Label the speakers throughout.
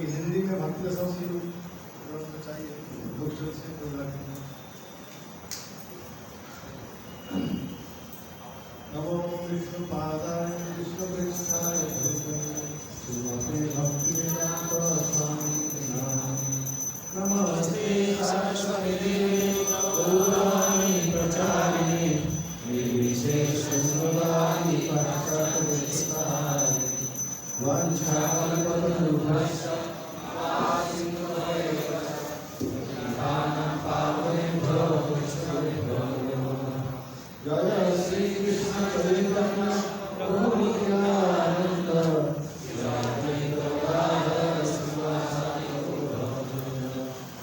Speaker 1: हिंदी में भक्ति रसों चाहिए नमो विष्णु पादाय विष्णु कृष्णाय श्रीमते भक्ति वेदांत स्वामी नमस्ते सरस्वती गौरवाणी प्रचारिणे निर्विशेष शून्यवादी पराशरपतिस्ताय वंशाकल्पतरुभ्यश्च जय श्री कृष्ण चैतन्य प्रभु नित्यानंद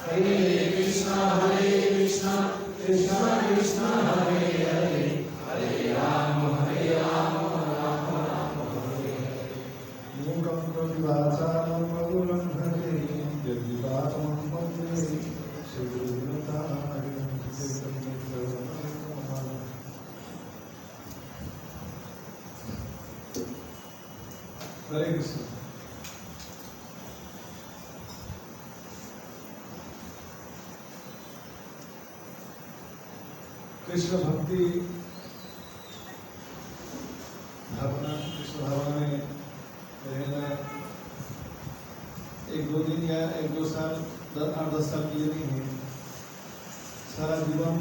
Speaker 1: हरे कृष्ण कृष्ण कृष्ण हरे हरे हरे राम राम राम हरे मूकं प्रतिवाचालं प्रभुलंघते यद्विपातं वन्दे श्रीगुरुनाथाय हरे कृष्ण। कृष्ण भक्ति भावना, कृष्ण भावना में रहना एक दो दिन या एक दो साल 8-10 साल के लिए नहीं है, सारा जीवन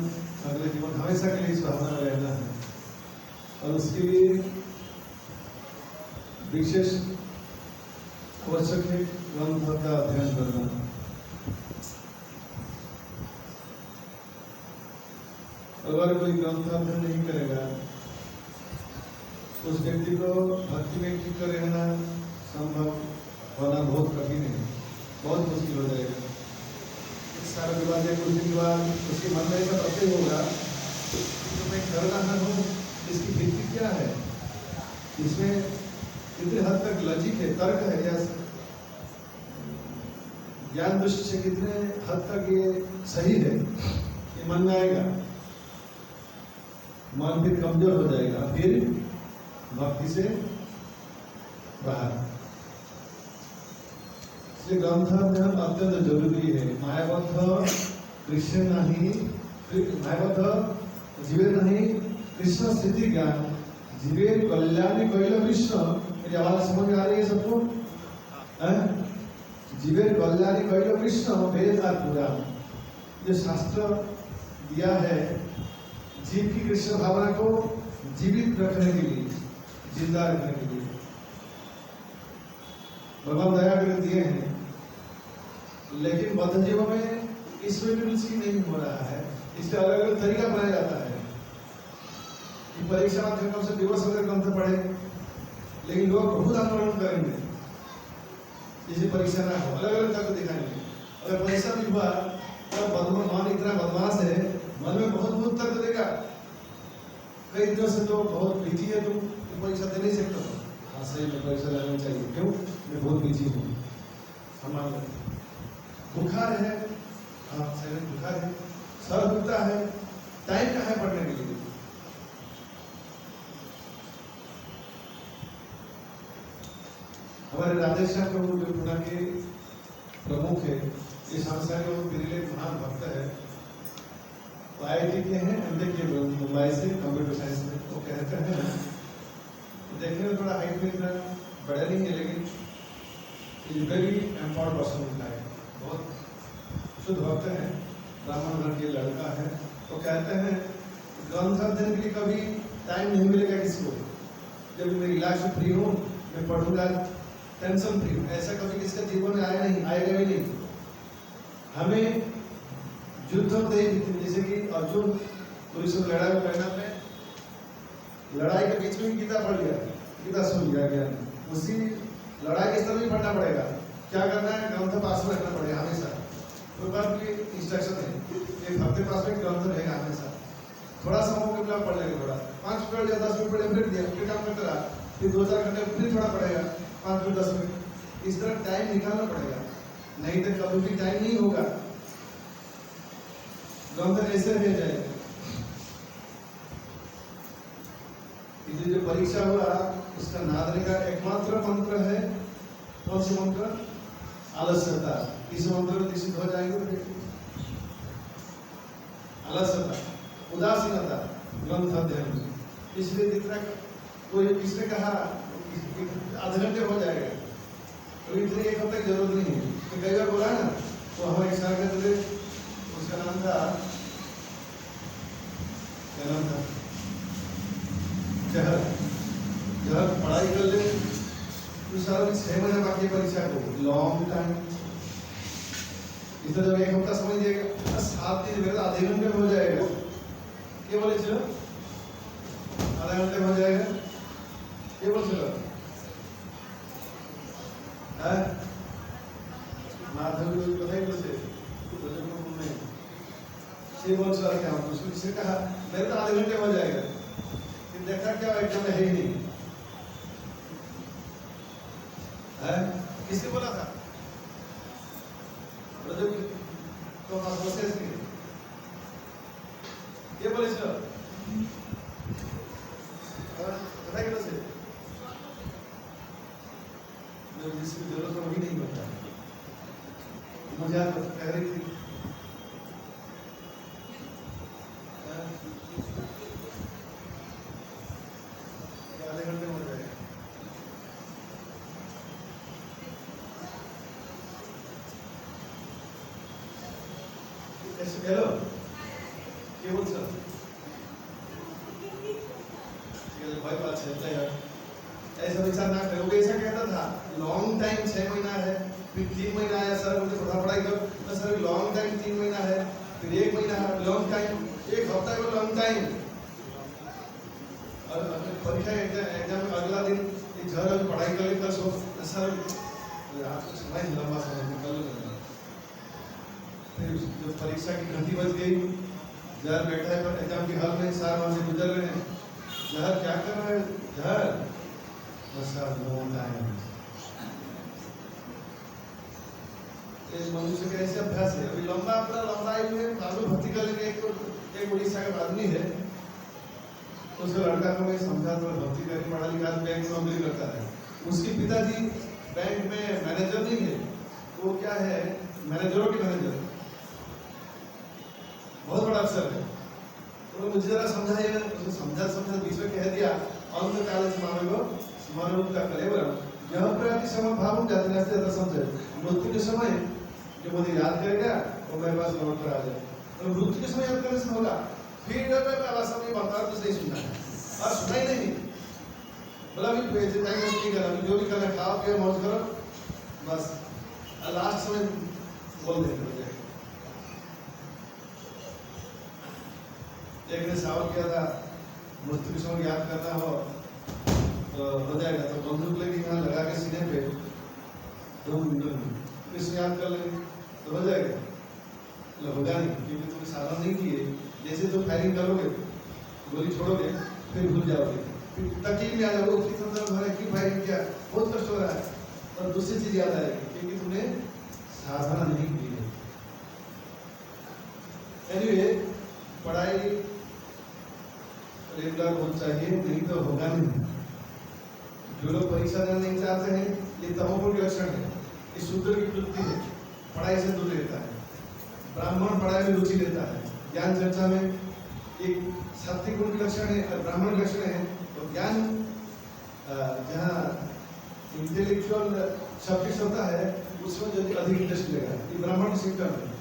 Speaker 1: अगले जीवन हमेशा के लिए इस भावना में रहना है। और उसके लिए विशेष आवश्यक है ग्रंथ का अध्ययन करना। अगर कोई ग्रंथ अध्ययन नहीं करेगा तो उस व्यक्ति को भक्ति में टिक कर रहना संभव होना बहुत कठिन है, बहुत मुश्किल हो जाएगा। इस साल के बाद या कुछ दिन के बाद उसके मन में ऐसा प्रत्यय होगा तो मैं कर रहा हूँ, इसकी भित्ति क्या है, इसमें कितने हद तक लॉजिक है, तर्क है, या ज्ञान दृष्टि से कितने हद तक ये सही है, ये मन में आएगा। मन फिर कमजोर हो जाएगा, फिर भक्ति से बाहर। इसलिए ग्रंथ अध्ययन अत्यंत जरूरी है। मायाबद्ध कृष्ण नहीं, मायाबद्ध जीवे नहीं कृष्ण स्थिति ज्ञान, जीवे कल्याणी कैल विश्व। मेरी आवाज समझ में आ रही है सबको? जीवे कल्याणी कैल विश्व वेद और पुराण, जो शास्त्र दिया है जीव की कृष्ण भावना को जीवित रखने के लिए, जिंदा रखने के लिए भगवान दया कर दिए हैं। लेकिन बद्ध जीवों में इसमें भी रुचि नहीं हो रहा है, इसका अलग अलग तरीका बनाया जाता है कि परीक्षा कम से दिवस वगैरह ग्रंथ पढ़े, लेकिन लोग बहुत आंदोलन करेंगे जैसे परीक्षा ना हो, अलग अलग तर्क दिखाएंगे। अगर परीक्षा भी हुआ तब मन इतना बदमाश है, मन में बहुत तर्क देगा कई दिनों से तो बहुत बिजी है, तुम परीक्षा दे नहीं सकते हो। हाँ सही में परीक्षा देना चाहिए, क्यों? मैं बहुत बिजी हूँ। हमारा बुखार है, हाँ सही में बुखार है, सर दुखता है, टाइम कहाँ है पढ़ने के लिए? हमारे राधेश्याम प्रभु जो पुणे के प्रमुख है, ये संस्था के मेरे लिए महान भक्त है। IIT के हैं, MTech के मुंबई से कंप्यूटर साइंस में। वो कहते हैं, देखने में थोड़ा हाइट में इतना बड़ा नहीं है, लेकिन वेरी एम्पावर्ड पर्सन होता है, बहुत शुद्ध भक्त है, ब्राह्मण घर के लड़का है। तो कहते हैं ग्रंथ अध्ययन के लिए कभी टाइम नहीं मिलेगा किसी को, जब मैं रिलैक्स फ्री हूँ मैं पढ़ूंगा, टेंशन फ्री हूँ। ऐसा कभी किसका जीवन में आया नहीं, आएगा भी नहीं। हमें युद्ध जैसे कि अर्जुन कुरुक्षेत्र में लड़ाई मैदान में लड़ाई के बीच में गीता पढ़ लिया, गीता सुन लिया ज्ञान, उसी लड़ाई के स्तर में पढ़ना पड़ेगा। क्या करना है? ग्रंथ पास में रखना पड़ेगा हमेशा। कोई बात की इंस्ट्रक्शन है, एक हफ्ते पास में ग्रंथ रहेगा हमेशा। थोड़ा सा मौके मिला पढ़ लेंगे, थोड़ा 5 मिनट या 10 मिनट पढ़े, फिर दिया, फिर काम करते रहा, फिर 2-4 घंटे फिर थोड़ा पढ़ेगा, 5 मिनट 10 मिनट, इस तरह टाइम निकालना पड़ेगा, नहीं तो कभी भी टाइम नहीं होगा, ग्रंथ ऐसे रह जाएगा। इसलिए जो परीक्षा हुआ उसका नादने का एकमात्र मंत्र है, कौन सा मंत्र? आलस्यता। इस मंत्र में दीक्षित हो जाएंगे। आलस्यता, उदासीनता ग्रंथ अध्ययन में। इसलिए जितना कोई किसने कहा आधे घंटे हो जाएगा, तो इतने एक हफ्ते की जरूरत नहीं है। तो कई बार बोला ना, तो हमारे एक साल के थे, उसका नाम था, क्या नाम था? जहर। जहर पढ़ाई कर ले तो सारा 6 महीने बाकी परीक्षा को, लॉन्ग टाइम। इधर जब एक हफ्ता समझ जाएगा, 7 दिन मेरे आधे घंटे में हो जाएगा। क्या बोले चलो? आधा घंटे में हो जाएगा। क्या बोल चलो? माधव बताइए कैसे? बोल चला क्या उसको किसी कहा मेरे तो आधे घंटे हो जाएगा, फिर देखा क्या एकदम है ही नहीं है। किसने बोला था? तो ये बोले चलो बताइए कैसे? जिसकी जरूरत है वही नहीं बनता। मुझे आप कह रही थी आधे घंटे में हो जाएगा। ऐसे कह लो केवल सर भाई बात चलता है, ऐसा विचार ना करोगे। ऐसा कहता था लॉन्ग टाइम 6 महीना है, फिर 3 महीना है, सर मुझे थोड़ा पढ़ाई करो, सर लॉन्ग टाइम 3 महीना है, फिर 1 महीना है, लॉन्ग टाइम 1 हफ्ता है, लॉन्ग टाइम। और परीक्षा एग्जाम अगला दिन घर पढ़ाई कर लेकर सो सर समय लंबा समय निकल गया। फिर जब परीक्षा की घंटी बज गई, जहर बैठा है एग्जाम के हॉल में, सार वहां से गुजर रहे हैं, जहर क्या कर रहा है? जहर बस मनुष्य का ऐसे अभ्यास है। अभी लंबा अपना लंबाई हुए आलू भर्ती कर लेंगे। एक उड़ीसा का आदमी है, उसका लड़का को मैं समझा तो भर्ती करके पढ़ा लिखा, बैंक में नौकरी करता है। उसके पिताजी बैंक में मैनेजर नहीं है, वो क्या है मैनेजरों के मैनेजर, बहुत बड़ा अफसर है। तो मुझे जरा समझाइए, उसने समझा बीच में कह दिया अंतकाल समावेगो स्मरणं कलेवरम यह प्रति समय भावुक जाति नष्ट जाता समझे। मृत्यु के समय जो मुझे याद करेगा वो मेरे पास लौट कर आ जाए। तो मृत्यु के समय याद करने से होगा, फिर मैं समय बता कुछ नहीं सुनना है और सुना ही नहीं। बोला भी टाइम वेस्ट नहीं करना, जो भी करना खाओ पियो मौज करो बस, लास्ट समय बोल देंगे। एक ने सवाल किया था मृत्यु के समय याद करना हो जाएगा, तो बंदूक लेके यहाँ लगा के सीने पे 2 मिनट में इसमें याद कर लेंगे तो हो जाएगा। होगा नहीं, क्योंकि तुमने साधन नहीं किए। जैसे तुम फायरिंग करोगे, गोली छोड़ोगे, फिर भूल जाओगे, फिर तकलीफ में आ जाओगे, फिर संदर्भ हो रहा है कि भाई क्या बहुत कष्ट हो रहा है, और दूसरी चीज याद आएगी क्योंकि तुमने साधना नहीं की है। एनीवे, पढ़ाई रेगुलर होना चाहिए, नहीं तो होगा नहीं। जो लोग परीक्षा देना नहीं चाहते हैं, ये तमोगुण के लक्षण है, ये शूद्र की वृत्ति है, पढ़ाई से दूर रहता है। ब्राह्मण पढ़ाई में रुचि लेता है, ज्ञान चर्चा में एक सात्विक गुण के लक्षण है और ब्राह्मण के लक्षण है। तो ज्ञान जहाँ इंटेलेक्चुअल सब्जेक्ट होता है उसमें जो अधिक इंटरेस्ट लेगा, ये ब्राह्मण के सिस्टम है।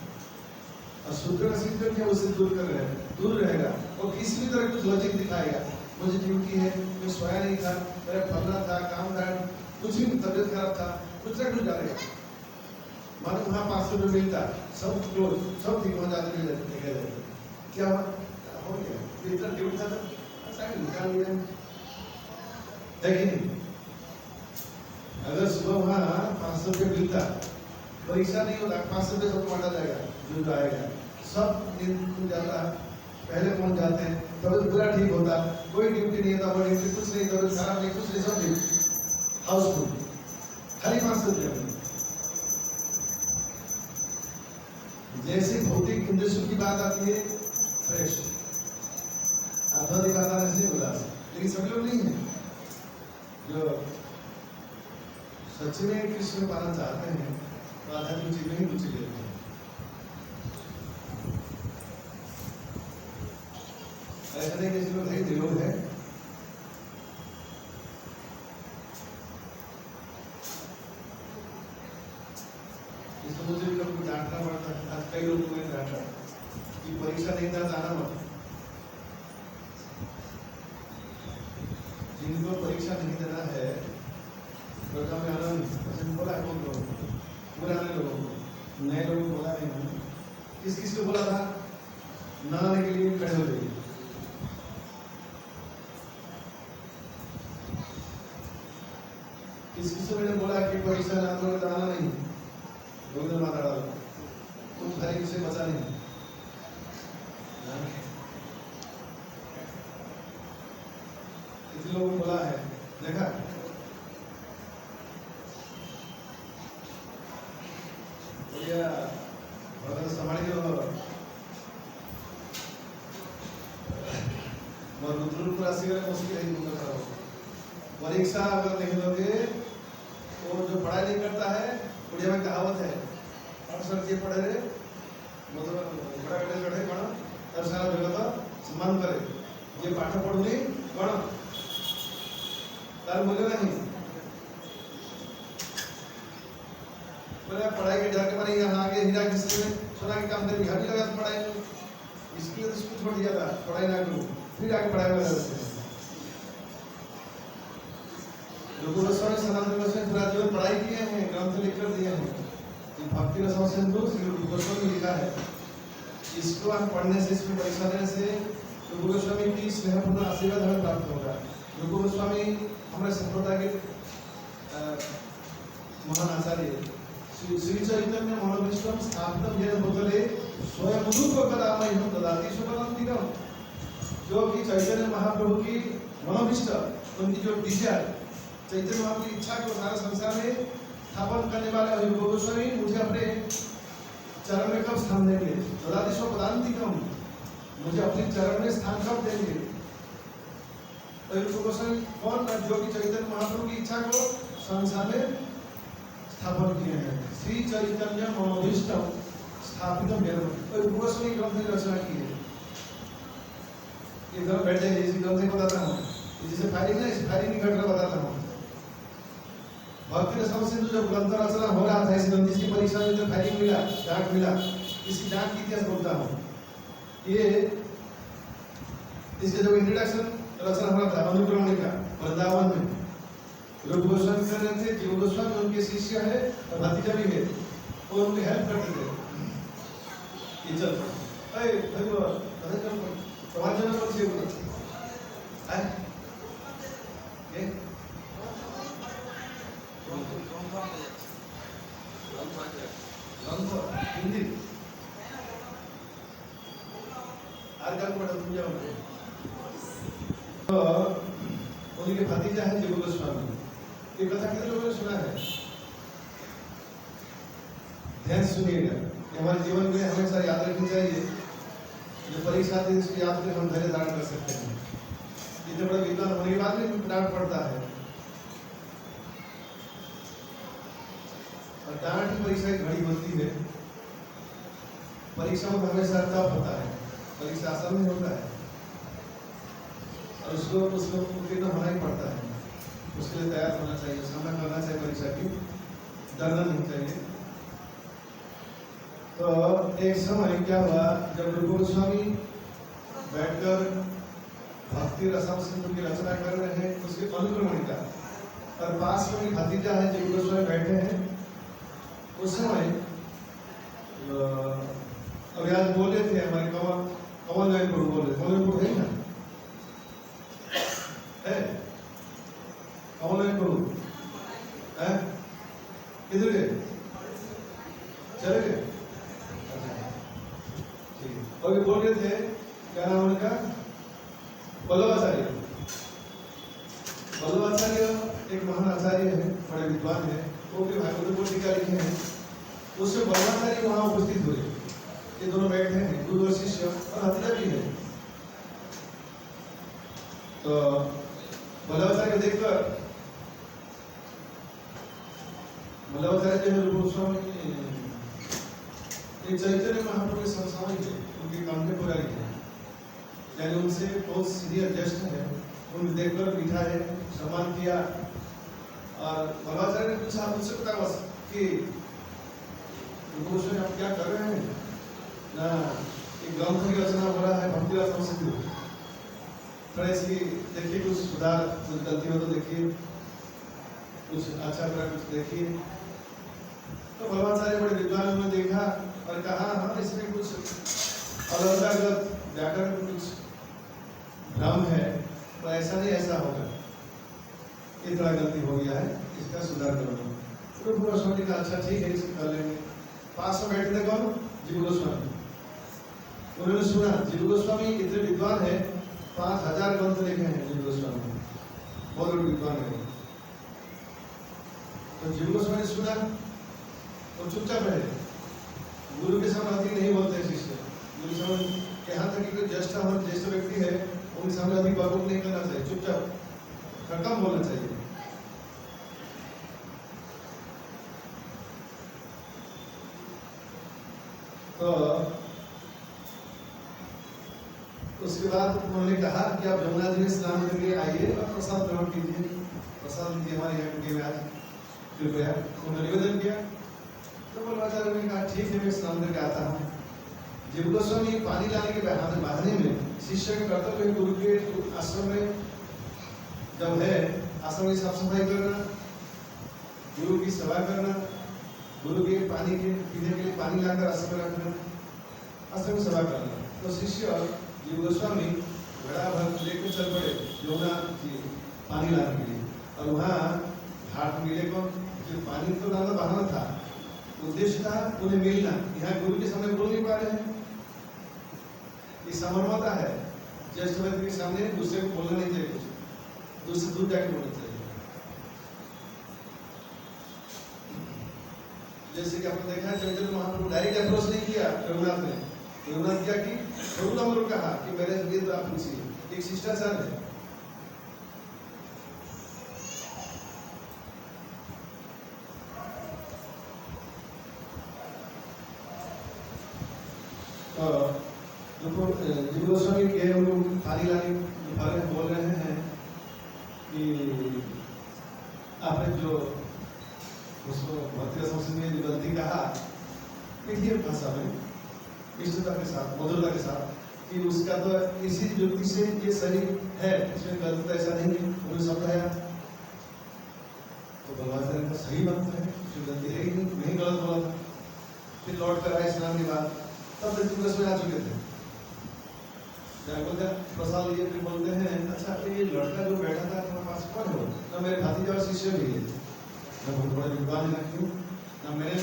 Speaker 1: और शूद्र का सिस्टम क्या, उससे दूर रहेगा और किसी भी तरह कुछ लॉजिक दिखाएगा, मुझे ड्यूटी है, मैं सोया नहीं था, मेरा फलना था, काम था, कुछ भी तबियत खराब था, कुछ ना कुछ डालेगा। मान वहाँ 500 रुपये मिलता, सब क्लोज, सब ठीक हो जाते देखा जाए क्या हो गया, इतना ड्यूटी था तो निकाल लिया है कि नहीं। अगर सुबह वहाँ 500 रुपये मिलता, परीक्षा नहीं होता, 500 रुपये सबको बांटा जाएगा, जो आएगा सब नींद जाता, पहले पहुंच जाते हैं, तबियत पूरा ठीक होता, कोई ड्यूटी नहीं होता, कोई ड्यूटी कुछ नहीं, तबियत खराब नहीं, कुछ नहीं, सब ठीक, हाउसफुल, खाली 500 रुपये। जैसे भौतिक इंद्रियों की बात आती है फ्रेश, आध्यात्मिक बात आने से उदास, लेकिन सभी लोग नहीं है जो सच में कृष्ण पाना चाहते हैं, तो आध्यात्मिक चीज में ही रुचि लेते हैं। ऐसा नहीं कि लोग नहीं लोग हैं, इसको मुझे भी लोग डांटना पड़ता है। आज कई लोगों ने डांटा कि परीक्षा नहीं था, जाना मत। जिनको परीक्षा नहीं देना है प्रोग्राम में आना नहीं बोला, कौन लोग पुराने लोगों को, नए लोगों को बोला नहीं। किस किस को बोला था ना आने के लिए खड़े हो जाइए। किस किस को मैंने बोला कि परीक्षा ना तो जाना नहीं, गोविंद माता डाल तुम घर किसे बचा नहीं। कितने लोगों को बोला है, देखा संभाली परीक्षा अगर नहीं दोगे तो जो पढ़ाई नहीं करता है, उड़िया में कहावत है, अक्सर ये पढ़े रे मतलब बड़ा कटे चढ़े कण तर सारा जगत सम्मान करे, ये पाठ पढ़ुनी कण तार मूल्य नहीं। पढ़ाई के डर के मारे यहाँ आगे हीरा किसी ने सोना के काम दे बिहार भी लगा तो पढ़ाई में, इसके लिए तो स्कूल छोड़ दिया था, पढ़ाई ना करूँ, फिर आगे पढ़ाई में लगा। गोस्वामी सनातन गोस्वामी पूरा जीवन पढ़ाई किए हैं, ग्रंथ लिखकर दिए हैं। भक्ति रस सिंधु गोस्वामी लिखा है, इसको आप पढ़ने से, इसमें परीक्षा देने से योगो गोस्वामी की स्नेहपूर्ण आशीर्वाद हमें प्राप्त होगा। योगो गोस्वामी हमारे संप्रदाय के महान आचार्य श्री चैतन्य मनोविष्टम स्थापितम येन भूतले स्वयं रूप कदामह्यं ददाति शुभवंतिकम। जो कि चैतन्य महाप्रभु की मनोविष्ट, उनकी जो डिजायर, चैतन्य महाप्रभु की इच्छा को सारा संसार में स्थापन करने वाले योगो गोस्वामी मुझे अपने चरण में कब स्थान देंगे, ददाति शुभवंतिकम, मुझे अपने चरण में स्थान कब देंगे। योगो गोस्वामी कौन, जो कि चैतन्य महाप्रभु की इच्छा को संसार में स्थापन किए हैं। श्री चैतन्य मनोभीष्टम स्थापितम येन गोस्वामी ग्रंथ की रचना की है। इधर बैठे इस ग्रंथ को बताता हूँ, जैसे फायरिंग है, इस फायरिंग की घटना बताता हूँ। भक्ति रस सिंधु जब ग्रंथ रचना हो रहा था, इस ग्रंथ की परीक्षा में जो फायरिंग मिला, डाक मिला, इसकी डाक की इतिहास बोलता हूँ। ये इसके जब इंट्रोडक्शन रचना हो रहा था अनुक्रमण का वृंदावन में, लोग गोस्वामी कर रहे थे, जीव गोस्वामी उनके शिष्य है और भतीजा भी है, और उनकी हेल्प करते थे। ये चल भाई भाई वो पता चल समाज में कौन सी है ये हिंदी आर का पढ़ा तुम जाओ। तो है जीव गोस्वामी। ये कथा कितने लोगों ने सुना है? ध्यान सुनिएगा, ये हमारे जीवन में हमेशा याद रखनी चाहिए। जो परीक्षा आती है इसको याद करके हम धैर्य धारण कर सकते हैं। इतने बड़े विद्वान होने के बाद भी डांट पड़ता है, और डांट की परीक्षा एक घड़ी होती है। परीक्षा में हमेशा टफ होता है, परीक्षा आसान नहीं होता है, और उसको उत्तीर्ण होना ही पड़ता है। उसके लिए तैयार होना चाहिए, सामना करना चाहिए परीक्षा की, डरना नहीं चाहिए। तो एक समय क्या हुआ, जब रूप गोस्वामी बैठकर भक्ति रसम सिंधु की रचना कर रहे हैं, उसके अनुक्रमणिका, और पास में भतीजा है जीव गोस्वामी बैठे हैं। उस समय अभी आज बोले थे हमारे कमल नारायण प्रभु बोले, कमल प्रभु है ना, है कमल नारायण प्रभु है, किधर गए, चले गए? और बोल रहे थे, क्या नाम उनका, वल्लभाचार्य। वल्लभाचार्य एक महान आचार्य है, बड़े विद्वान है, वो भी भागवत को टीका लिखे हैं। उससे वल्लभाचार्य वहां उपस्थित हुए, ये दोनों बैठे हैं, गुरु और शिष्य, और हत्या भी है। तो वल्लभाचार्य देखकर, वल्लभाचार्य जो है रूप गोस्वामी चैतन्य महाप्रभु के समसामयिक है, उनके कंटेम्पोररी है, यानी उनसे बहुत सीनियर ज्येष्ठ है। उनको देखकर बिठाए, सम्मान किया, और वल्लभाचार्य ने पूछा मुझसे पता बस कि आप क्या कर रहे हैं ना, एक ग्रंथ की रचना हो रहा है भक्ति रसम सिंधु, थोड़ा इसकी देखिए, कुछ सुधार, कुछ गलती हो तो देखिए, कुछ अच्छा करा कुछ देखिए। तो वल्लभाचार्य बड़े विद्वान उन्होंने देखा और कहा, हाँ इसमें कुछ अलंकारगत व्याकरण कुछ भ्रम है, तो ऐसा नहीं ऐसा होगा, ये थोड़ा गलती हो गया है, इसका सुधार करो। तो गोस्वामी का अच्छा ठीक है, इसको कर लेंगे। पास में बैठे थे कौन, जीव गोस्वामी। उन्होंने सुना जीव गोस्वामी इतने विद्वान है, 5000 ग्रंथ लिखे हैं जीव गोस्वामी, बहुत बड़े विद्वान है। तो जीव गोस्वामी ने सुना और चुपचाप रहे, गुरु के सामने अधिक नहीं बोलते शिष्य। गुरु के सामने यहाँ तक कि ज्येष्ठ व्यक्ति है, उनके सामने अधिक बात नहीं करना चाहिए, चुपचाप कम बोलना चाहिए। तो उसके बाद उन्होंने कहा कि आप जमुना जी में स्नान करके आइए और प्रसाद ग्रहण कीजिए, प्रसाद लीजिए हमारे यहाँ के में आज कृपया। उन्होंने निवेदन किया। तो वल्लभाचार्य ने कहा ठीक है, मैं स्नान करके आता हूँ। जीव गोस्वामी पानी लाने के बहाने में शिष्य के कर्तव्य, गुरु के आश्रम में जब है, आश्रम की साफ सफाई करना, गुरु की सेवा करना, गुरु के पानी के पीने के लिए पानी लाकर आश्रम में रखना, आश्रम की सेवा करना। तो शिष्य जीव गोस्वामी घड़ा भर लेकर चल पड़े यमुना जी पानी लाने के लिए, और वहाँ घाट मिले को जो पानी तो लाना बहाना था, उद्देश्य था उन्हें मिलना। यहाँ गुरु के सामने बोल नहीं पा रहे हैं, ये समर्मता है, ज्येष्ठ व्यक्ति के सामने दूसरे को बोलना नहीं चाहिए, कुछ दूसरे दूर जाके बोलना चाहिए। जैसे कि आपने देखा है चैतन्य महाप्रभु डायरेक्ट अप्रोच नहीं किया रघुनाथ ने, रघुनाथ क्या की रघुनाथ कहा कि मेरे लिए तो आप पूछिए, एक शिष्टाचार है। जीव गोस्वामी के थाली लाने बारे में बोल रहे हैं कि आपने जो उसको भक्ति रसम सिंधु में जो गलती कहा, मीठी भाषा में मिष्टता के साथ, मधुरता के साथ, कि उसका तो इसी युक्ति से ये सही है, इसमें गलत ऐसा नहीं है, उन्होंने समझाया। तो वल्लभाचार्य का सही बात है, इसमें गलती है ही नहीं गलत बोला था। फिर लौट कर आए स्नान के बाद, तब तक दिवस में आ चुके थे। प्रसाद लिए, फिर बोलते हैं अच्छा ये लड़का जो बैठा था तुम्हारे पास कौन है? ना मेरे भातीजा और शिष्य भी है, मैं बहुत बड़ा विद्वान ना क्यों ना, मैंने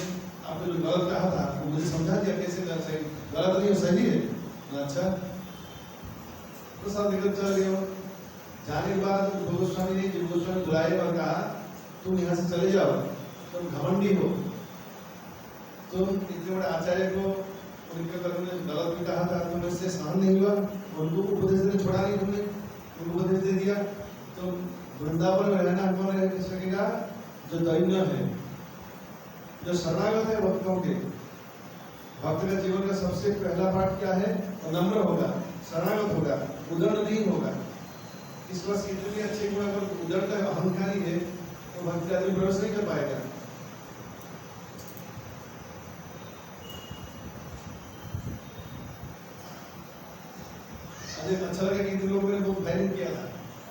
Speaker 1: आपने जो गलत कहा था वो मुझे समझा दिया कैसे गलत सही, गलत नहीं सही है ना। अच्छा प्रसाद लेकर चल गए, जाने के बाद गोस्वामी ने जीव गोस्वामी बुलाए और कहा तुम यहाँ से चले जाओ, तुम घमंडी हो, तुम इतने बड़े आचार्य को उनके ने गलत भी कहा था, तुम्हें इससे सहन नहीं हुआ, उनको उपदेश देने छोड़ा नहीं तुमने, उनको उपदेश दे दिया। तो वृंदावन में रहना कौन रह सकेगा? जो दैन्य है, जो शरणागत है भक्तों के। भक्त का जीवन का सबसे पहला पाठ क्या है? नम्र होगा, शरणागत होगा, उदंडहीन होगा। इस वर्ष कितने अच्छे गुण अगर उदंड अहंकारी है तो भक्त आदमी प्रवेश नहीं कर पाएगा। अच्छा लगा कि लोगों ने बहुत फायरिंग किया था,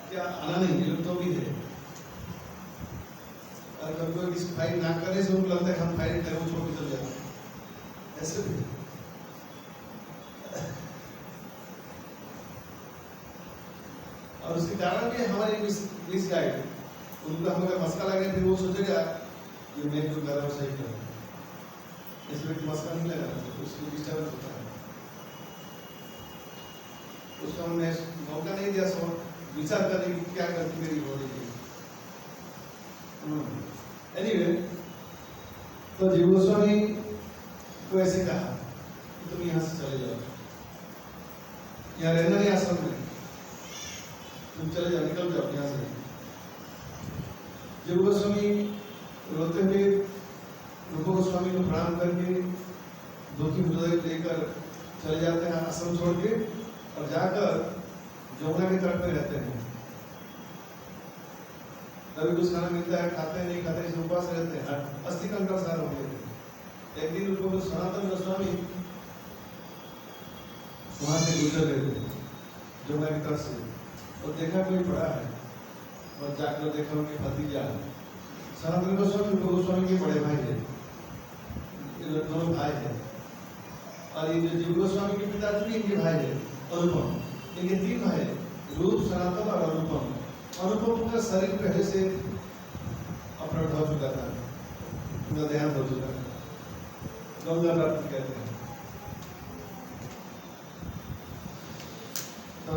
Speaker 1: क्या आना नहीं, ये लोग तो भी थे। और कभी कोई किसी फायरिंग ना करने से उनको लगता है हम फायरिंग करें, वो छोड़ के चल जाए, ऐसे भी। और उसके कारण भी हमारे मिस गाइड, उनको हमें मस्का लगे, फिर वो सोचेगा ये मैं जो कर रहा हूँ सही कर रहा हूँ, इसमें मस्का नहीं लगा, उसको डिस्टर्बेंस होता है। उसको हमने मौका नहीं दिया सो विचार करने की क्या गलती मेरी हो रही है। एनीवे, तो जीव गोस्वामी को ऐसे कहा कि तुम यहाँ से चले जाओ, यहाँ रहना नहीं आश्रम में, तुम चले जाओ, निकल जाओ यहाँ से। जीव गोस्वामी रोते हुए रूप गोस्वामी को प्रणाम करके दुखी हृदय लेकर चले जाते हैं आश्रम छोड़ के, और जाकर जमुना के तट पे रहते हैं। कभी कुछ खाना मिलता है, खाते हैं, नहीं खाते, उपवास रहते हैं, अस्थि कंकर सार हो गए। एक दिन उनको सनातन गोस्वामी वहां से गुजर रहे थे जमुना की तट से, और देखा कोई पड़ा है, और जाकर देखा उनके भतीजा सनातन गोस्वामी रूप गोस्वामी के बड़े भाई है, दोनों भाई है। और ये जो जीव गोस्वामी के पिताजी भी इनके भाई है अनुपम। इनके तीन भाई, रूप, सनातन और अनुपम। अनुपम का शरीर पहले से अपराध हो चुका था, उनका देहांत हो चुका था, गंगा प्राप्ति कहते हैं। तो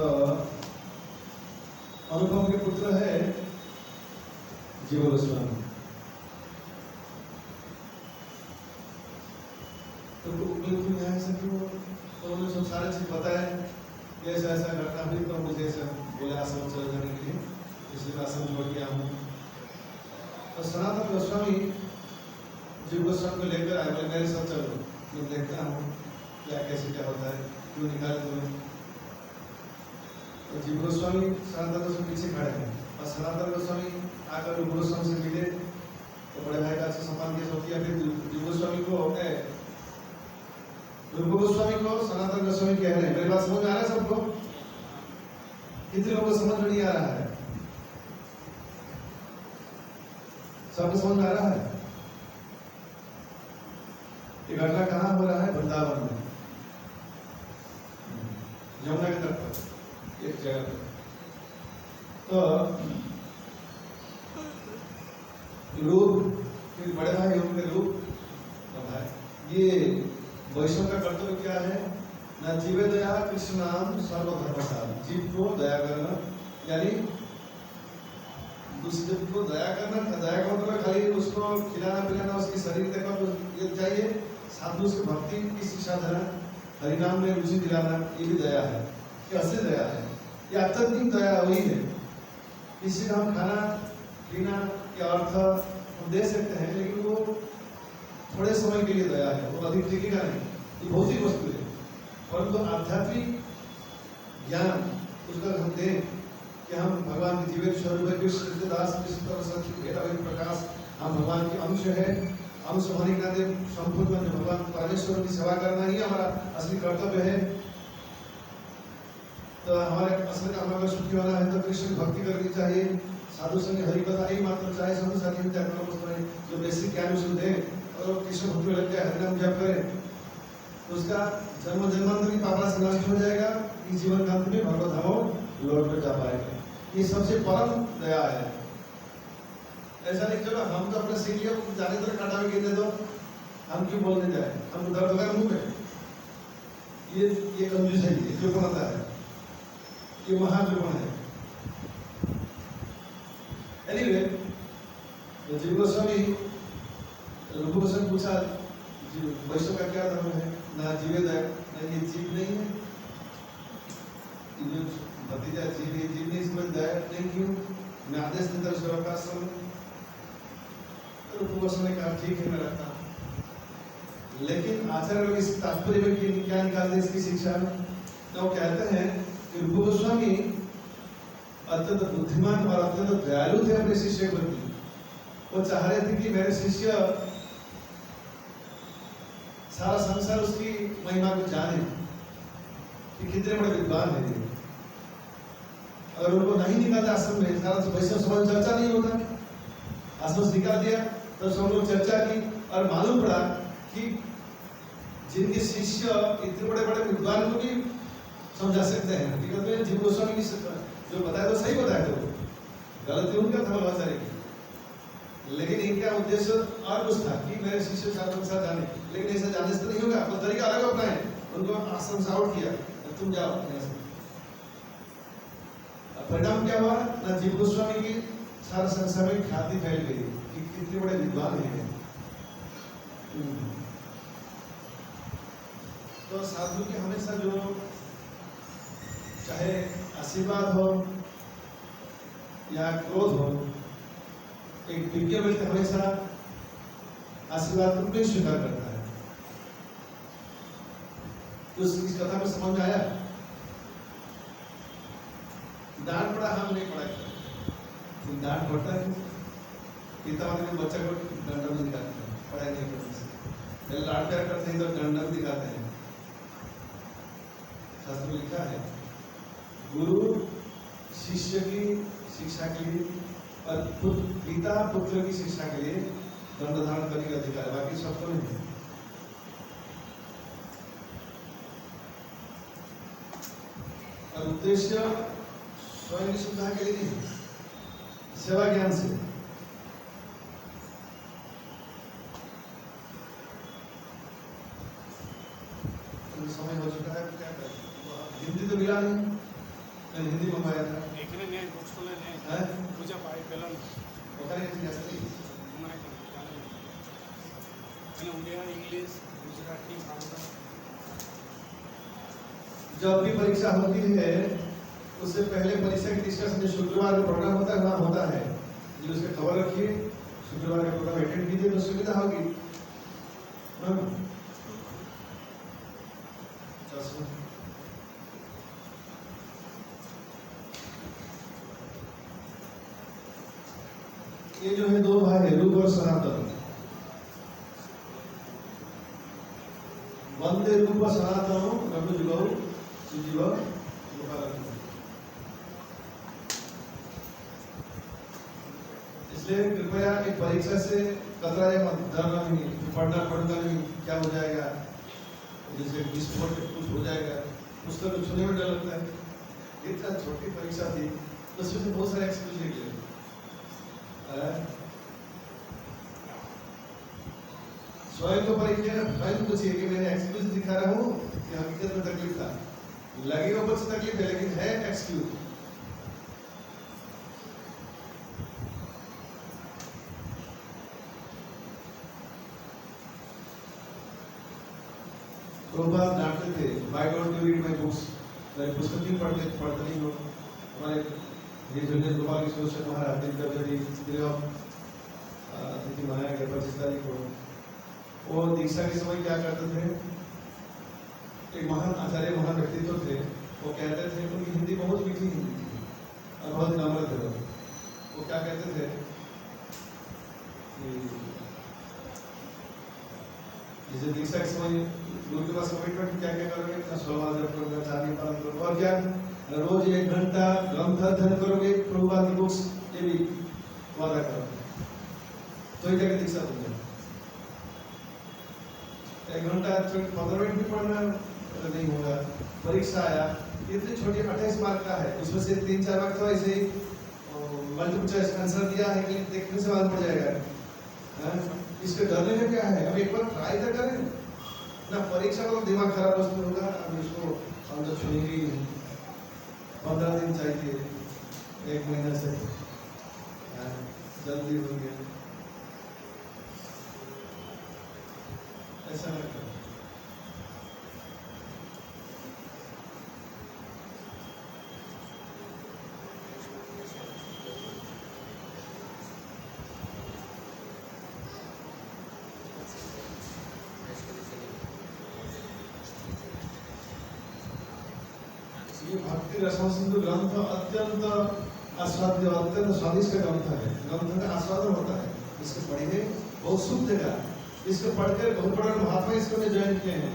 Speaker 1: अनुपम के पुत्र है जीव गोस्वामी। तो तुम यहाँ से क्यों? तो उन्होंने सब सारे चीज बताया, ऐसा ऐसा घटना हुई, तो मुझे ऐसा बोला आश्रम चले जाने के लिए, इसलिए आश्रम छोड़ के आऊँ। तो सनातन गोस्वामी जीव गोस्वामी को लेकर आए, बोले मेरे साथ चलो, मैं देखता हूँ क्या कैसे क्या होता है, क्यों निकाले तुम्हें। तो जीव गोस्वामी सनातन गोस्वामी पीछे खड़े हैं, और सनातन गोस्वामी आकर रूप गोस्वामी से मिले, तो बड़े भाई का अच्छा सम्मान किया। फिर जीव गोस्वामी को रूप गोस्वामी को सनातन गोस्वामी कह रहे हैं, मेरी बात समझ में आ रहा है सबको? कितने लोगों को समझ में नहीं आ रहा है? सबको समझ में आ रहा है? ये घटना कहाँ हो रहा है? वृंदावन में, यमुना के तट पर एक जगह पर। तो रूप फिर बड़े भाई उनके रूप भाई, ये वैष्णव का कर्तव्य क्या है? न जीवे दया कृष्ण नाम सर्वधर्मसार, जीव को दया करना, यानी दूसरे को दया करना। दया का मतलब खाली उसको खिलाना पिलाना, उसकी शरीर देखना ये चाहिए, साथ में उसकी भक्ति की शिक्षा देना, हरिनाम में रुचि दिलाना, ये भी दया है। ये असली दया है, ये अत्यधिक दया वही है। किसी का हम खाना पीना या अर्थ हम दे सकते हैं, लेकिन वो थोड़े समय के लिए दया है, वो अधिक टिकेगा नहीं, ये भौतिक वस्तु है। परंतु आध्यात्मिक ज्ञान उसका हम दें कि हम भगवान के जीवित स्वरूप है, कृष्ण दास, कृष्ण सचिव भेदाभेद प्रकाश, हम भगवान के अंश है, अंश होने के नाते संपूर्ण भगवान परमेश्वर की सेवा करना ही हमारा असली कर्तव्य है। तो हमारे असली काम अगर सुखी होना है तो कृष्ण की भक्ति करनी चाहिए, साधु संग हरि कथा ही मात्र चाहे, संत साथी जो बेसिक ज्ञान उसको दे, और कृष्ण भक्ति में लग जाए, हरिनाम जप करे, तो उसका जन्म जन्मांतर की पापा से नष्ट हो जाएगा, इस जीवन का अंत में भगवत धाम लौट कर जा पाएगा। ये सबसे परम दया है। ऐसा नहीं चलो हम तो अपने सीख लिया, जाने तो काटा में गिरने दो, हम क्यों बोलने जाए, हम दर्द होगा मुंह में। ये कंजूस है, ये कृपणता है, ये महाकृपण है। एनीवे जीव गोस्वामी रूप गोस्वामी पूछा वैष्णव का क्या धर्म है? ना जीवेद है, ना ये जीव नहीं है, भतीजा जीव नहीं, इसमें दया नहीं क्यों? मैं आदेश देता हूँ सेवा का आश्रम। रूप गोस्वामी ने कहा ठीक है मैं रखता हूँ, लेकिन आचार्य लोग इस तात्पर्य में क्या निकालते इसकी शिक्षा? तो वो कहते हैं कि रूप गोस्वामी अत्यंत बुद्धिमान और अत्यंत दयालु थे अपने शिष्य के प्रति। वो चाह रहे थे कि मेरे शिष्य सारा संसार उसकी महिमा को जाने कि कितने बड़े विद्वान है। अगर उनको नहीं निकालते आश्रम में, सारा वैष्णव समाज चर्चा नहीं होता। आश्रम से निकाल दिया तो सब लोग चर्चा की और मालूम पड़ा कि जिनके शिष्य इतने बड़े बड़े विद्वान को भी समझा सकते हैं। हकीकत में जीव गोस्वामी की जो बताया तो सही बताया, तो गलती उनका था वल्लभाचार्य की, लेकिन इनका उद्देश्य और कुछ था कि मेरे शिष्य छात्रों के साथ जाने। लेकिन ऐसा जाने से तो नहीं होगा, अपना तरीका अलग अपनाए। उनको आश्रम से आउट किया, तुम जाओ। परिणाम क्या हुआ? ना जीव गोस्वामी की सारा संसार में ख्याति फैल गई कि कितने बड़े विद्वान हैं। तो साधु के हमेशा जो चाहे आशीर्वाद हो या क्रोध हो, एक विज्ञ व्यक्ति हमेशा आशीर्वाद को नहीं स्वीकार करता है। तो इस कथा में समझ में आया? डांट पड़ा, हम नहीं पड़ा, डांट पड़ता है। पिता वाले बच्चा को दंड दिखाते हैं पढ़ाई नहीं करने से, पहले डांट प्यार करते हैं तो दंड दिखाते हैं। शास्त्र में लिखा है गुरु शिष्य की शिक्षा के लिए और पिता पुत्र की शिक्षा के लिए दंड धारण करने का अधिकार, बाकी सब तो नहीं है। और उद्देश्य स्वयं की सुविधा के लिए नहीं, सेवा ज्ञान से। समय हो चुका है, क्या करें? हिंदी तो मिला नहीं, मैंने हिंदी मंगवाया था।
Speaker 2: पूजा पाई पहला इंग्लिश गुजराती।
Speaker 1: जब भी परीक्षा होती है उससे पहले परीक्षा की डिस्कशन जो शुक्रवार का प्रोग्राम होता है वहाँ होता है, जो उसकी खबर रखिए, शुक्रवार का प्रोग्राम अटेंड कीजिए तो सुविधा होगी। ये जो है दो भाई है, रूप और सनातन। वंदे रूप सनातन रघु जुगौ सुजीव गोपाल। इसलिए कृपया एक परीक्षा से कतराए मत, डरना नहीं, पढ़ना पढ़ूंगा नहीं, क्या हो जाएगा, जैसे विस्फोट कुछ हो जाएगा, उसका तो छूने में डर लगता है। इतना छोटी परीक्षा थी, उसमें से बहुत सारे एक्सक्यूज निकले। स्वयं को परीक्षा स्वयं पूछिए कि मैंने एक्सक्यूज दिखा रहा हूँ कि हकीकत में तकलीफ था। लगेगा ऊपर से तकलीफ है, लेकिन है एक्सक्यूज। प्रभुपाद डांटते थे, why don't you read my books? मैं पुस्तक क्यों पढ़ते नहीं हो? हमारे ये जूनियर गोपाल किशोर शर्मा महाराज तिथि मनाया गया 25 तारीख को। वो दीक्षा के समय क्या करते थे, एक महान आचार्य महान व्यक्तित्व थे, वो कहते थे, उनकी हिंदी बहुत मीठी हिंदी थी और बहुत नम्र थे। वो क्या कहते थे जैसे दीक्षा के समय गुरु के पास कमिटमेंट क्या क्या करोगे, इतना सोलवाद जप करोगे, चार्य पालन करोगे, और क्या रोज 1 घंटा ग्रंथ अध्ययन करोगे, प्रभुपाद की बुक्स, ये भी वादा करोगे, तो ये क्या दीक्षा हो जाए। 1 घंटा 15 मिनट भी पढ़ना नहीं होगा। परीक्षा आया, इतनी छोटी 28 मार्क का है, उसमें से 3-4 मार्क तो ऐसे ही मल्टीपल चॉइस आंसर दिया है कि देखने से मालूम पड़ जाएगा। इसके डरने में क्या है, अब एक बार ट्राई तो करें ना। परीक्षा का दिमाग खराब वस्तु होगा, अब इसको हम तो छुएंगे 15 दिन चाहिए, 1 महीना से जल्दी हो गया, ऐसा ना करो। ये भक्ति रसम सिंधु ग्रंथ अत्यंत आस्वाद्य, अत्यंत स्वादिष्ट ग्रंथ है। ग्रंथ का आस्वादन होता है, इसको पढ़िए, बहुत सुख देगा। इसको पढ़कर बहुत बड़ा महात्मा इसको में ज्वाइन किए हैं।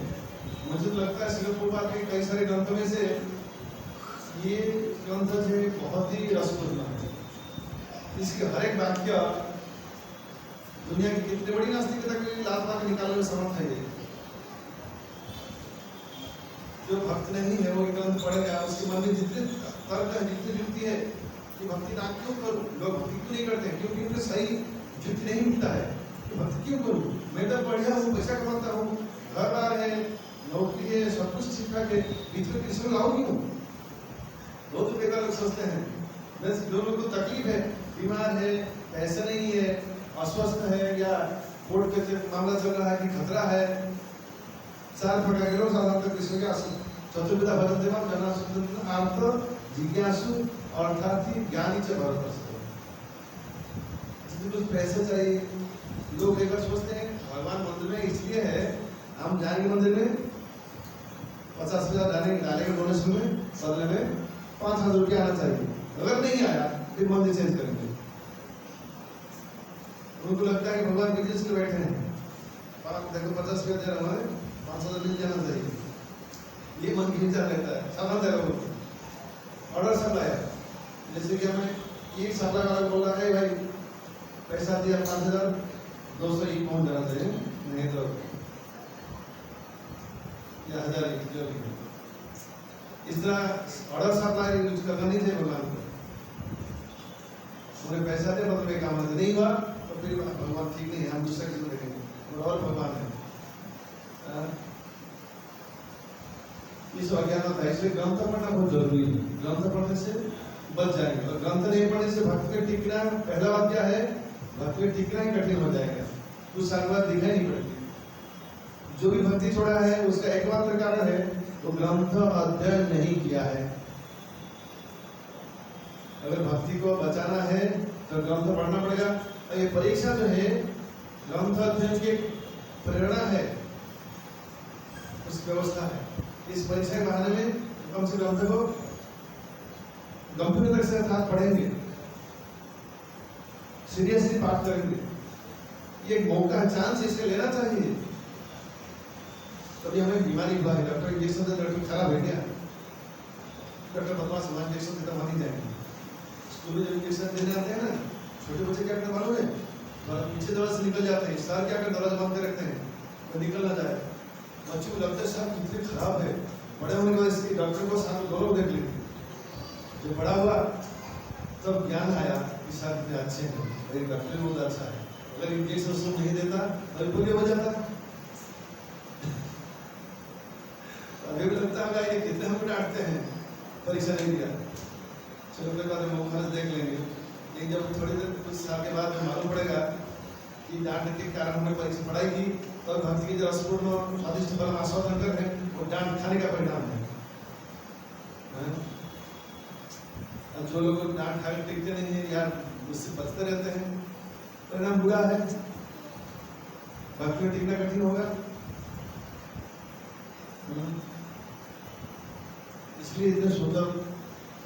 Speaker 1: मुझे तो लगता है सिंगापुर के कई सारे ग्रंथों में से ये ग्रंथ जो है बहुत ही रसपूर्ण है। इसके हर एक वाक्य दुनिया की कितनी बड़ी नास्तिकता के लिए लात मार निकालने में समर्थ है। जो भक्त नहीं है वो ग्रंथ पढ़ेगा, उसके मन में जितने तर्क है, जितनी युक्ति है कि भक्ति ना क्यों करूं, लोग भक्ति क्यों नहीं करते, क्योंकि उनको सही युक्ति नहीं मिलता है। तो भक्ति क्यों करूं, मैं तो बढ़िया हूँ, पैसा कमाता हूँ, घर बार है, नौकरी है, सब कुछ ठीक ठाक है, बीच में कृष्ण लाओ क्यों। बहुत बेकार लोग सोचते हैं। बस जो लोग को तकलीफ है, बीमार है, पैसा नहीं है, अस्वस्थ है, या कोर्ट के मामला चल रहा है कि खतरा है, चार प्रकार के लोग साधारणतः कृष्ण के आसन चतुर्विधा भजन देवा जना सुंदर आर्त जिज्ञासु अर्थार्थी ज्ञानी च भरत। कुछ पैसे चाहिए, लोग एक बार सोचते हैं भगवान मंदिर में इसलिए है, हम जाएंगे मंदिर में 50,000 डालेंगे डोनेशन में, बदले में 5,000 रुपया आना चाहिए। अगर नहीं आया फिर मंदिर चेंज करेंगे। उनको लगता है कि भगवान बिजनेस में बैठे हैं, देखो 50,000 दे रहा है, 5,000 मिल जाना चाहिए, ये मन की विचार रहता है। समझ रहे हो, ऑर्डर सब लाया, जैसे कि हमें एक सप्लाई वाला बोल रहा है भाई पैसा दिया 5,200 ही पहुंच जाना चाहिए, नहीं तो या 1,000 जो भी इस तरह ऑर्डर सप्लाई यूज करना नहीं चाहिए भगवान को। उन्हें पैसा दे मतलब एक काम नहीं हुआ तो फिर भगवान ठीक नहीं है, हम दूसरे किसी को देखेंगे और भगवान है। इस अज्ञानता है, इसलिए ग्रंथ पढ़ना बहुत जरूरी है। ग्रंथ पढ़ने से बच जाएंगे, और ग्रंथ नहीं पढ़ने से भक्ति में टिकना, पहला बात क्या है, भक्ति में टिकना ही कठिन हो जाएगा, कुछ साल बाद दिखाई नहीं पड़ेगी। जो भी भक्ति छोड़ा है उसका एकमात्र कारण है तो ग्रंथ अध्ययन नहीं किया है। अगर भक्ति को बचाना है तो ग्रंथ पढ़ना पड़ेगा। और ये परीक्षा जो है ग्रंथ अध्ययन की प्रेरणा है, उस व्यवस्था है। इस परीक्षा के बहाने में कम से ग्रंथ को गंभीरता के साथ पढ़ेंगे, सीरियसली पाठ करेंगे। ये एक मौका है, चांस इससे लेना चाहिए। कभी हमें बीमारी हुआ है, डॉक्टर इंजेक्शन दे, डॉक्टर खराब है क्या, डॉक्टर बदमाश हुआ, इंजेक्शन देता मान ही जाएंगे। स्कूल में जब इंजेक्शन देने आते हैं ना, छोटे बच्चे क्या करते मालूम है, पीछे दरवाजे से निकल जाते हैं। सर क्या कर दरवाजा बंद कर रखते हैं तो निकल ना जाए। बच्चों को लगता है सर कितने खराब है, बड़े होने के बाद इसकी डॉक्टर को साथ दो लोग देख लेंगे। जब बड़ा हुआ तब ज्ञान आया कि सर कितने अच्छे हैं, एक डॉक्टर बहुत अच्छा है। अगर इंजेक्शन नहीं देता तो पोलियो हो जाता। अभी भी लगता होगा ये कितने हम डांटते हैं, परीक्षा नहीं दिया, चलो कोई बात मौका देख लेंगे। लेकिन जब थोड़ी देर कुछ साल के बाद मालूम पड़ेगा कि डांट के कारण हमने परीक्षा पढ़ाई की, तो भक्ति की जो रसपूर्ण और स्वादिष्ट फल आस्वादन कर रहे हैं वो डांट खाने का परिणाम है। जो लोग डांट खा के टिकते नहीं है यार, उससे बचते रहते हैं, परिणाम बुरा है। भक्ति में टिकना कठिन होगा। इसलिए इतने सुंदर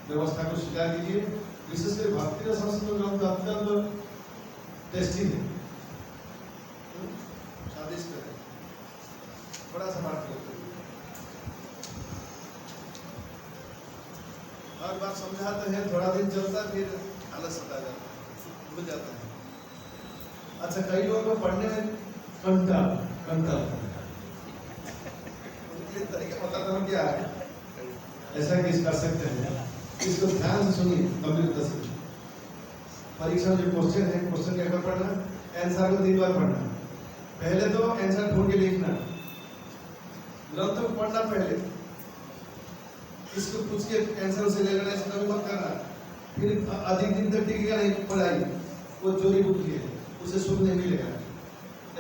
Speaker 1: व्यवस्था को स्वीकार कीजिए। विशेषकर भक्ति का संस्कृत ग्रंथ अत्यंत टेस्टी है, स्वादिष्ट है, बड़ा सा पाठ करते हैं। हर बात समझाते हैं, थोड़ा दिन चलता फिर आलस सता जाता है, भूल जाता है। अच्छा, कई लोगों को पढ़ने में कंटाल तरीका पता था क्या है, ऐसा किस कर सकते हैं। इसको ध्यान से सुनिए, गंभीरता से। परीक्षा में जो क्वेश्चन है, क्वेश्चन क्या पढ़ना, आंसर को 3 बार पढ़ना। पहले तो आंसर ढूंढ के लिखना, ग्रंथ को पढ़ना पहले, इसको पूछ के आंसर से ले लेना, ऐसा कभी मत करना। फिर अधिक दिन तक टिकेगा नहीं पढ़ाई। वो चोरी बुक किए, उसे सुख नहीं मिलेगा।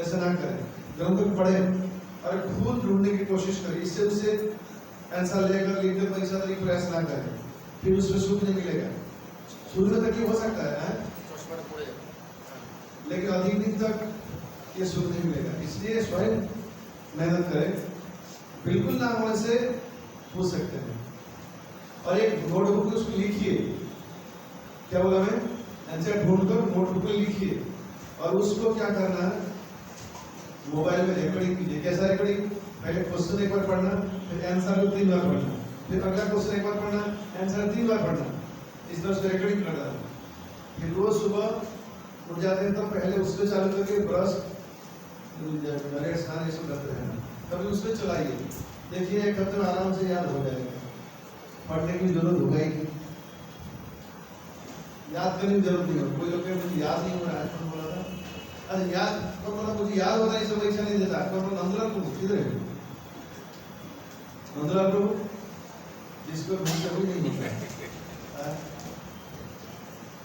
Speaker 1: ऐसा ना करें। जब तक पढ़े और खुद ढूंढने की कोशिश करें, इससे उसे आंसर लेकर लिखकर परीक्षा तक प्रयास ना करें, फिर उसमें सुख नहीं मिलेगा। शुरू में तकलीफ हो सकता है, लेकिन अधिक दिन तक ये सुख नहीं मिलेगा। इसलिए स्वयं मेहनत करें, बिल्कुल ना होने से पूछ सकते हैं। और एक नोटबुक में उसको लिखिए, क्या बोला मैं, आंसर ढूंढकर नोटबुक में लिखिए और उसको क्या करना, मोबाइल में रिकॉर्डिंग कीजिए। कैसा रिकॉर्डिंग, पहले क्वेश्चन एक बार पढ़ना, फिर आंसर 3 बार पढ़ना, फिर अगला क्वेश्चन एक बार पढ़ना, आंसर 3 बार पढ़ना, इस तरह से रिकॉर्डिंग करना। फिर रोज सुबह उठ जाते हैं तो पहले उसको चालू करके ब्रश स्नान ये सब करते रहना, कभी उसको चलाइए, देखिए एक हफ्ते में आराम से याद हो जाएगा। पढ़ने की जरूरत होगा ही, याद करने की जरूरत नहीं हो। कोई लोग मुझे याद नहीं हो रहा है, कौन बोला था, अरे याद कौन बोला, मुझे याद होता है, इसे परीक्षा नहीं देता। कौन बोला, नंदलाल प्रभु, किधर है नंदलाल प्रभु, जिसको भूख कभी नहीं होता।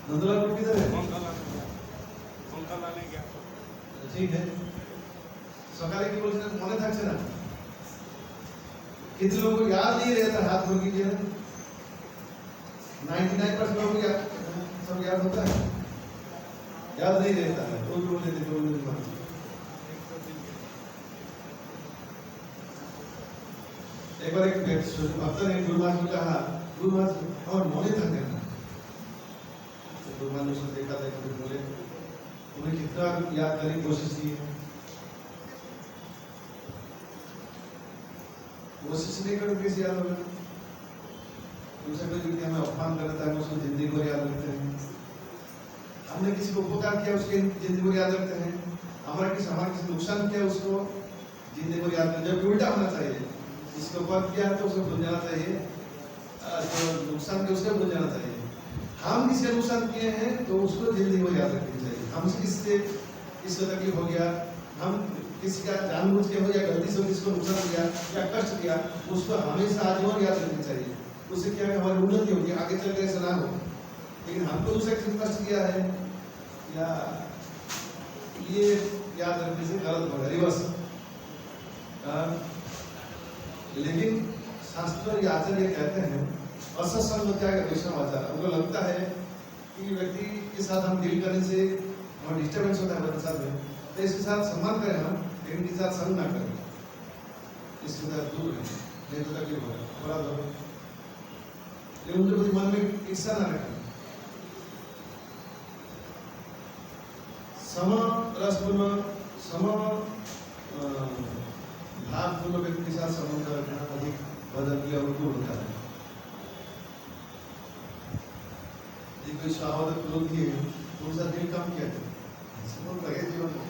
Speaker 1: नंदलाल प्रभु किधर है, ठीक है। सकाले की बोलते हैं मने থাকছে না, कितने लोगों को याद नहीं रहता, हाथ खोल कीजिए। 99% लोगों को सब याद होता है, याद नहीं रहता है, तो बोल देते दो मिनट बाद। एक बार एक भक्त ने गुरु महाराज को कहा, गुरु महाराज और मौन था कहना। गुरु महाराज ने उसको देखा था कि बोले उन्हें कितना याद करने की कोशिश की, कोशिश नहीं करो कैसे याद होगा। दूसरे कोई व्यक्ति हमें अपमान करता है, उसको जिंदगी भर याद रखते हैं। हमने किसी को उपकार किया, उसके जिंदगी भर याद रखते हैं। हमारा किसी नुकसान किया, उसको जिंदगी भर याद रखते हैं। जब उल्टा होना चाहिए, किसी को उपकार किया है तो उसको भूल जाना चाहिए, जो नुकसान किया उसको भूल जाना चाहिए। हम किसी का नुकसान किए हैं तो उसको जिंदगी भर याद रखनी चाहिए। हमसे किसको तकलीफ हो गया, हम किसी का जानबूझ के हो या गलती से किसको नुकसान दिया या कष्ट दिया, उसको हमेशा आजीवन याद रखनी चाहिए। उससे क्या है, हमारी उन्नति होगी, आगे चल कर ऐसा ना हो। लेकिन हमको दूसरे किसी कष्ट किया है या ये याद रखने से गलत होगा, रिवर्स। लेकिन शास्त्र या आचार्य कहते हैं असत्संग त्याग वैष्णव आचार। हमको लगता है कि व्यक्ति के साथ हम डील करने से हमारा डिस्टर्बेंस होता है साथ में, तो इसके साथ सम्मान करें हम, लेकिन के साथ संग ना करें, इसके साथ दूर रहें, नहीं तो तकलीफ होगा, अपराध होगा। लेकिन उनके प्रति मन में ईर्ष्या ना रखें। सम रसपूर्ण, सम भावपूर्ण व्यक्ति के साथ संबंध रखना अधिक बदल और दूर होता है। कोई शाहवत क्रोधी है तो उसका दिल कम किया लगे जीवन में।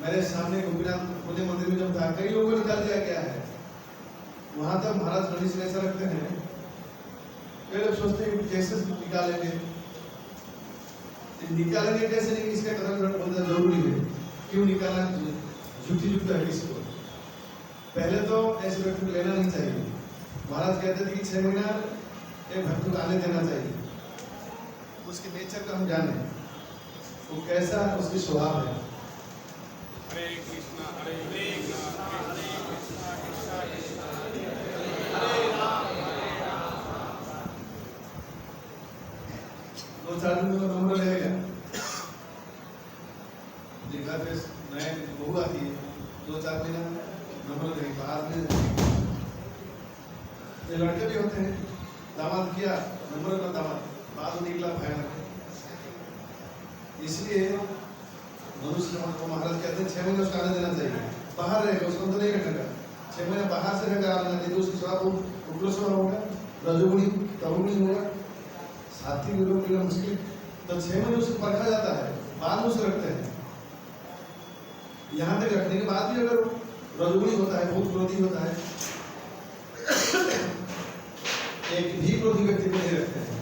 Speaker 1: मेरे सामने गोपीनाथ पुणे मंदिर में जब था, कई लोगों को निकाल दिया गया है। वहां तक महाराज गणेश ऐसा रखते हैं, कई लोग सोचते हैं कैसे निकालेंगे, निकालेंगे कैसे, नहीं इसका कदम बोलना जरूरी है। क्यों निकालना झूठी जुगता है किसको। पहले तो ऐसे व्यक्ति को लेना नहीं चाहिए। महाराज कहते थे कि 6 महीना एक भक्त को आने देना चाहिए, उसके नेचर का हम जाने, वो कैसा उसकी स्वभाव है।
Speaker 2: हरे कृष्णा हरे कृष्णा कृष्णा कृष्णा कृष्णा हरे राम।
Speaker 1: 2-4 दिन में नंबर रहेगा, देखा फिर नए बहू आती है, 2-4 महीना नंबर रहेगा। बाद में ये लड़के भी होते हैं, दामाद किया नंबर का दामाद, बाद में निकला भयानक। इसलिए मनुष्य को महाराज कहते हैं 6 महीने उसका आने देना चाहिए। बाहर रहेगा, उसको अंदर नहीं रखना। 6 महीने बाहर से रहकर आना चाहिए, तो उसकी स्वभाव उग्र स्वभाव होगा, रजोगुणी तमोगुणी होगा, साथी लोग मिलना मुश्किल। तो 6 महीने उसको परखा जाता है, बाद में उसे रखते हैं। यहाँ तक रखने के बाद भी अगर रजोगुणी होता है, बहुत क्रोधी होता है, एक भी क्रोधी व्यक्ति को नहीं रखते हैं,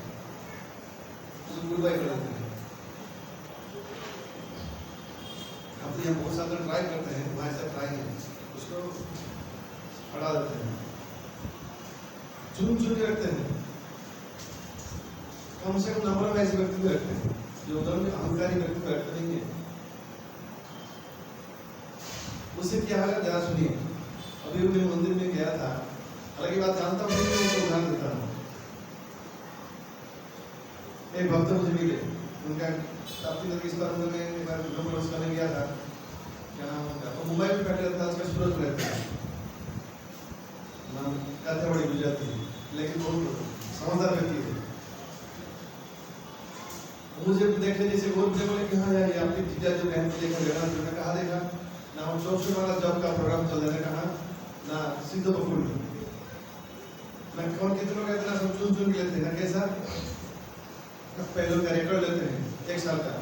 Speaker 1: उसको गुड बाय कर देते हैं। अब तो बहुत सारा ट्राई करते हैं, वहाँ ऐसा ट्राई है, उसको हटा देते हैं, चुन चुन के रखते हैं। कम से कम नंबर में ऐसे व्यक्ति को रखते हैं। जो उधर में अहंकारी व्यक्ति बैठते नहीं है, उससे क्या होगा जरा सुनिए। अभी मैं मंदिर में गया था, हालांकि बात जानता हूँ, मैं उनको उदाहरण देता हूँ। एक भक्त मुझे मिले, उनका ताप्ती नदी इस बार उन्होंने एक बार प्रवेश करने गया था, क्या नाम उनका, तो मुंबई में बैठे रहता था, आजकल सूरत में रहता है, नाम कथा बड़ी गुजराती है, लेकिन बहुत समझदार व्यक्ति है। मुझे देखे जैसे बोल बोले कि हाँ यार, ये आपकी जीजा जो बहन को देखा गया, मैंने कहा देखा ना, हम चौक वाला जॉब का प्रोग्राम चल रहा है, कहा ना सिद्धो बकुल, मैं कौन कितने लोग कहते हैं, सब चुन के लेते हैं, कैसा पहले का रिकॉर्ड लेते हैं 1 साल का,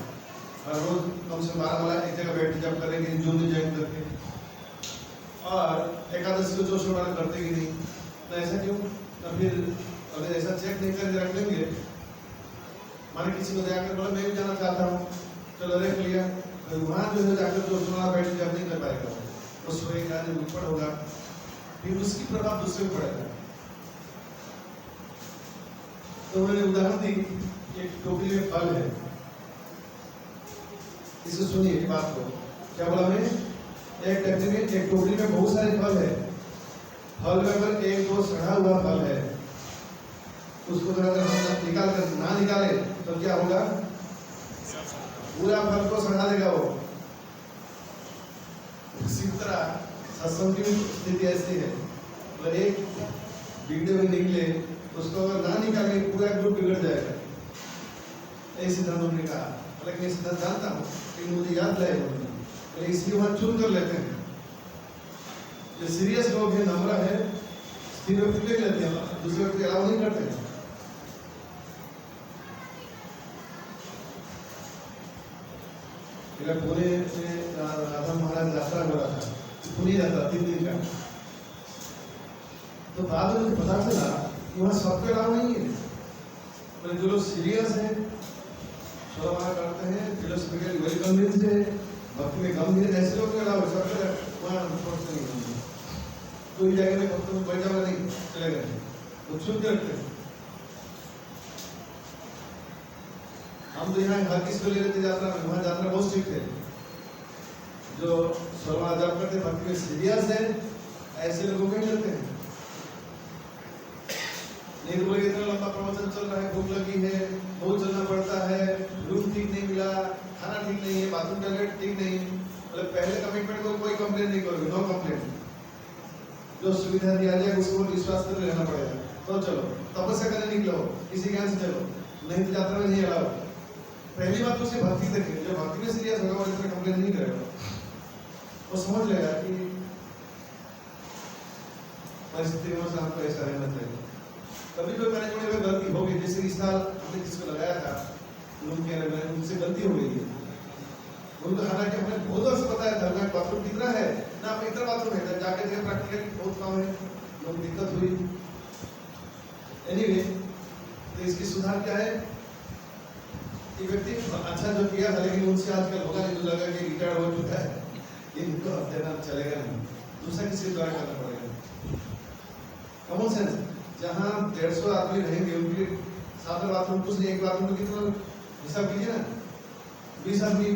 Speaker 1: और रोज कम से 12 वाला एक जगह बैठ जब करेंगे, जो भी ज्वाइन करके, और एकादशी को चौक वाला करते कि नहीं, तो ऐसा क्यों? तो फिर अगर ऐसा चेक नहीं करके रख लेंगे, माने किसी को जाकर बोला मैं भी जाना चाहता हूँ, चलो देख लिया, तो वहाँ जो है जाकर जो सुना बैठ जब नहीं कर पाएगा, वो सोएगा, जब ऊपर होगा, फिर उसकी प्रभाव दूसरे को पड़ेगा। तो मैंने उदाहरण दी, एक टोकरी में फल है, इसे सुनिए बात को, क्या बोला मैं, एक टोकरी में बहुत सारे फल है, फल में अगर 1-2 सड़ा हुआ फल है, उसको अगर हम निकाल कर ना निकाले तो क्या होगा, पूरा फल को सड़ा देगा वो। इसी तरह सत्संग की स्थिति ऐसी है, तो एक वीडियो में निकले, उसको अगर ना निकाले पूरा ग्रुप बिगड़ जाएगा, ऐसे सिद्धांत उन्होंने कहा। हालांकि मैं सिद्धांत जानता हूँ, लेकिन मुझे याद लाए उन्होंने, इसलिए वहाँ चुन कर लेते हैं। जो सीरियस लोग हैं, नम्र है, स्थिर व्यक्ति ले लेते हैं, दूसरे व्यक्ति अलाउ नहीं करते हैं। पुणे में राधा महाराज यात्रा हो रहा था, पुणे यात्रा 3 दिन का, तो बाद में मुझे पता चला कि वहाँ सबके अलाव नहीं है, तो जो लोग सीरियस है, छोड़ा करते हैं, जो लोग स्पिरिचुअली वेल कन्विंस्ड है, भक्ति में गंभीर, ऐसे लोग के अलावा सबके वहाँ नहीं है। तो इस जगह में भक्त में बैठा हुआ नहीं, चले गए, वो सुन के रखते हैं। हम तो यहाँ हर किसी को ले लेते यात्रा में, वहाँ यात्रा बहुत स्ट्रिक्ट है, जो 16 जब करते भक्ति में सीरियस है, ऐसे लोगों को ही लेते हैं। नहीं तो बोले इतना लंबा प्रवचन चल रहा है, भूख लगी है, बहुत चलना पड़ता है, रूम ठीक नहीं मिला, खाना ठीक नहीं है, बाथरूम टॉयलेट ठीक नहीं, मतलब पहले कमिटमेंट को कोई कंप्लेन नहीं करोगे, नो कंप्लेन, जो सुविधा दिया जाए उसको विश्वास करके रहना पड़ेगा। तो चलो तपस्या करने निकलो, किसी ज्ञान से चलो, नहीं तो यात्रा में नहीं अलाउ। पहली बात तो उसे भक्ति देखें, जो भक्ति में सीरियस होगा वो इसमें कंप्लेन नहीं करेगा, वो समझ लेगा कि परिस्थिति में आपको ऐसा रहना चाहिए। कभी कोई मैनेजमेंट में गलती होगी, जैसे इस साल हमने जिसको लगाया था उनके उनसे गलती हो गई है, उनको हालांकि हमने बहुत वर्ष बताया था मैं बाथरूम कितना है ना, आप इतना बाथरूम है, जाके देखे प्रैक्टिकली बहुत कम है, लोग दिक्कत हुई। एनीवे, तो इसकी सुधार क्या है, ये व्यक्ति अच्छा जो किया था, लेकिन उनसे आजकल होगा नहीं, तो लगा कि रिटायर्ड हो चुका है, इनको अब देना चलेगा नहीं, दूसरा किसी द्वारा करना पड़ेगा। कॉमन सेंस, जहाँ 150 आदमी रहेंगे उनके साथ में बाथरूम कुछ नहीं, एक बाथरूम में कितना हिसाब कीजिए ना, 20 आदमी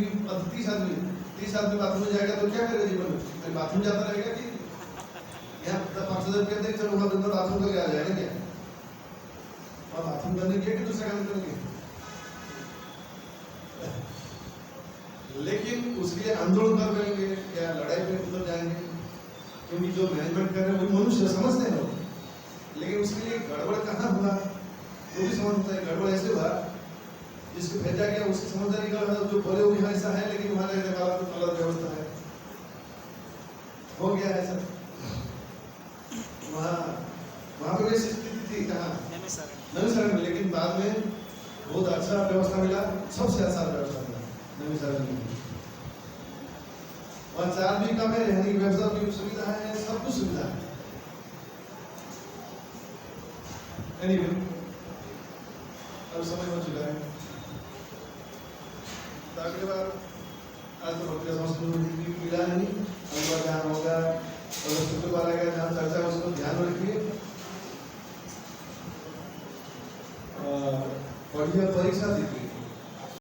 Speaker 1: 30 आदमी बाथरूम में जाएगा तो क्या करेगा जीवन में, बाथरूम जाता रहेगा कि यहाँ 5,000 रुपया दे, चलो वहाँ दिन बाथरूम करके आ जाएगा क्या, और बाथरूम करने के दूसरा काम करेंगे। लेकिन उसके लिए आंदोलन कर लेंगे क्या, लड़ाई में उतर जाएंगे, क्योंकि जो मैनेजमेंट कर रहे हैं वो मनुष्य समझते हैं, लेकिन उसके लिए गड़बड़ कहाँ हुआ वो भी समझता है। गड़बड़ ऐसे हुआ जिसको भेजा गया उसकी समझदारी का, जो बोले वो यहाँ ऐसा है, लेकिन वहाँ रहने वाला तो अलग व्यवस्था है, हो गया है सर। वहाँ पे वैसी स्थिति थी कहाँ नवी शरण में, लेकिन बाद में बहुत अच्छा व्यवस्था मिला, सबसे अच्छा व्यवस्था मिला नवी शरण में। वहाँ चार्ज भी कम है, रहने की व्यवस्था भी सुविधा है, सब कुछ सुविधा है। एनीवे, अब समय हो चुका है, तो अगली बार आज तो भक्ति संस्कृति मिला नहीं, अगली बार ध्यान होगा, और शुक्रवार आएगा जहाँ चर्चा है उसको ध्यान रखिए। बढ़िया परीक्षा दीजिए।